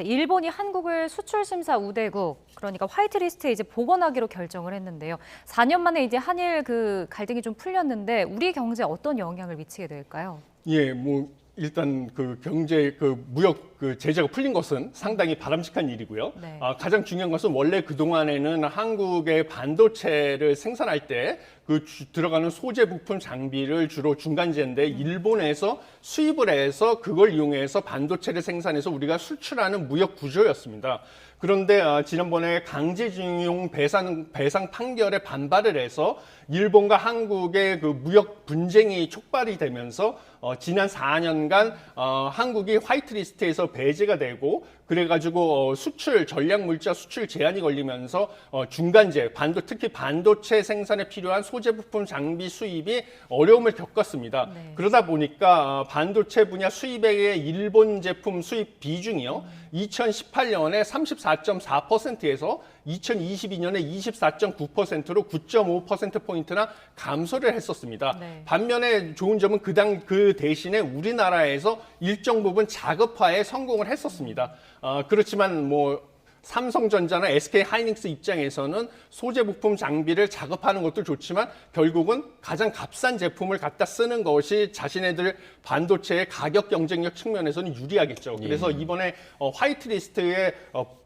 일본이 한국을 수출 심사 우대국, 그러니까 화이트리스트에 이제 복원하기로 결정을 했는데요. 4년 만에 이제 한일 그 갈등이 좀 풀렸는데 우리 경제에 어떤 영향을 미치게 될까요? 예, 뭐 일단 그 경제 그 무역 그 제재가 풀린 것은 상당히 바람직한 일이고요. 네. 가장 중요한 것은 원래 그 동안에는 한국의 반도체를 생산할 때 그 들어가는 소재 부품 장비를 주로 중간재인데 일본에서 수입을 해서 그걸 이용해서 반도체를 생산해서 우리가 수출하는 무역 구조였습니다. 그런데 지난번에 강제징용 배상 판결에 반발을 해서 일본과 한국의 그 무역 분쟁이 촉발이 되면서 지난 4년간 한국이 화이트리스트에서 배제가 되고 그래가지고 수출 전략 물자 수출 제한이 걸리면서 중간재 특히 반도체 생산에 필요한 소재 부품 장비 수입이 어려움을 겪었습니다. 네. 그러다 보니까 반도체 분야 수입액의 일본 제품 수입 비중이요 2018년에 34.4%에서 2022년에 24.9%로 9.5%포인트나 감소를 했었습니다. 네. 반면에 좋은 점은 그 대신에 우리나라에서 일정 부분 자급화에 성공을 했었습니다. 그렇지만 뭐 삼성전자나 SK하이닉스 입장에서는 소재 부품 장비를 작업하는 것도 좋지만 결국은 가장 값싼 제품을 갖다 쓰는 것이 자신네들 반도체의 가격 경쟁력 측면에서는 유리하겠죠. 그래서 이번에 화이트리스트에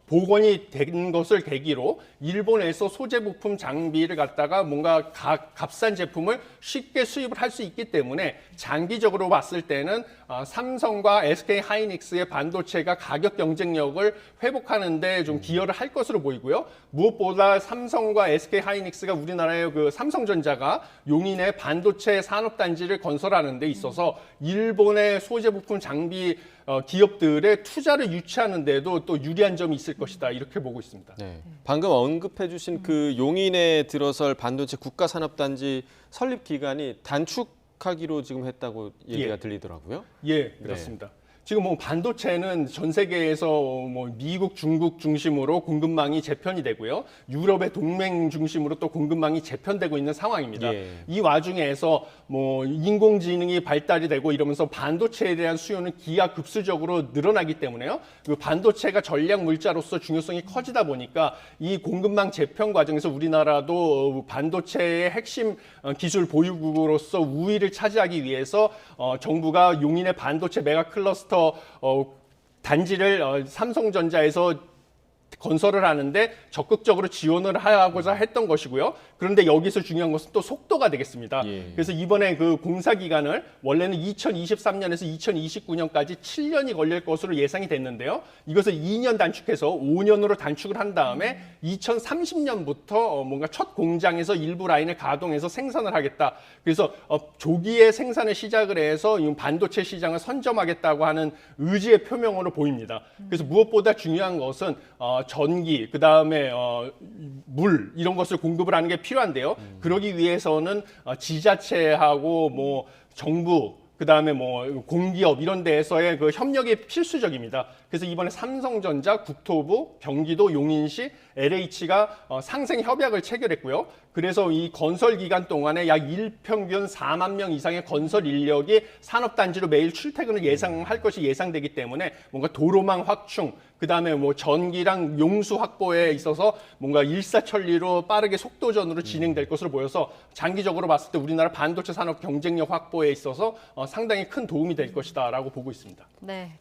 복원이 된 것을 계기로 일본에서 소재 부품 장비를 갖다가 뭔가 값싼 제품을 쉽게 수입을 할 수 있기 때문에 장기적으로 봤을 때는 삼성과 SK하이닉스의 반도체가 가격 경쟁력을 회복하는 데 좀 기여를 할 것으로 보이고요. 무엇보다 삼성과 SK하이닉스가 우리나라의 그 삼성전자가 용인의 반도체 산업단지를 건설하는 데 있어서 일본의 소재 부품 장비 기업들의 투자를 유치하는 데도 또 유리한 점이 있을 것이다 이렇게 보고 있습니다. 네. 방금 언급해 주신 그 용인에 들어설 반도체 국가산업단지 설립 기간이 단축하기로 지금 했다고 얘기가 들리더라고요. 예, 그렇습니다. 지금 뭐 반도체는 전 세계에서 뭐 미국, 중국 중심으로 공급망이 재편이 되고요. 유럽의 동맹 중심으로 또 공급망이 재편되고 있는 상황입니다. 이 와중에서 뭐 인공지능이 발달이 되고 이러면서 반도체에 대한 수요는 기하급수적으로 늘어나기 때문에요. 그 반도체가 전략 물자로서 중요성이 커지다 보니까 이 공급망 재편 과정에서 우리나라도 반도체의 핵심 기술 보유국으로서 우위를 차지하기 위해서 정부가 용인의 반도체 메가 클러스터 단지를 삼성전자에서 건설을 하는데 적극적으로 지원을 하고자 했던 것이고요. 그런데 여기서 중요한 것은 또 속도가 되겠습니다. 그래서 이번에 그 공사 기간을 원래는 2023년에서 2029년까지 7년이 걸릴 것으로 예상이 됐는데요. 이것을 2년 단축해서 5년으로 단축을 한 다음에 2030년부터 뭔가 첫 공장에서 일부 라인을 가동해서 생산을 하겠다. 그래서 조기에 생산을 시작을 해서 반도체 시장을 선점하겠다고 하는 의지의 표명으로 보입니다. 그래서 무엇보다 중요한 것은 전기, 그 다음에 물 이런 것을 공급을 하는 게 필요한데요. 그러기 위해서는 지자체하고 뭐 정부 그 다음에 뭐 공기업 이런 데에서의 그 협력이 필수적입니다. 그래서 이번에 삼성전자, 국토부, 경기도, 용인시, LH가 상생 협약을 체결했고요. 그래서 이 건설 기간 동안에 약 일평균 4만 명 이상의 건설 인력이 산업단지로 매일 출퇴근을 예상할 것이 예상되기 때문에 뭔가 도로망 확충, 그 다음에 뭐 전기랑 용수 확보에 있어서 뭔가 일사천리로 빠르게 속도전으로 진행될 것으로 보여서 장기적으로 봤을 때 우리나라 반도체 산업 경쟁력 확보에 있어서 상당히 큰 도움이 될 것이다라고 보고 있습니다. 네.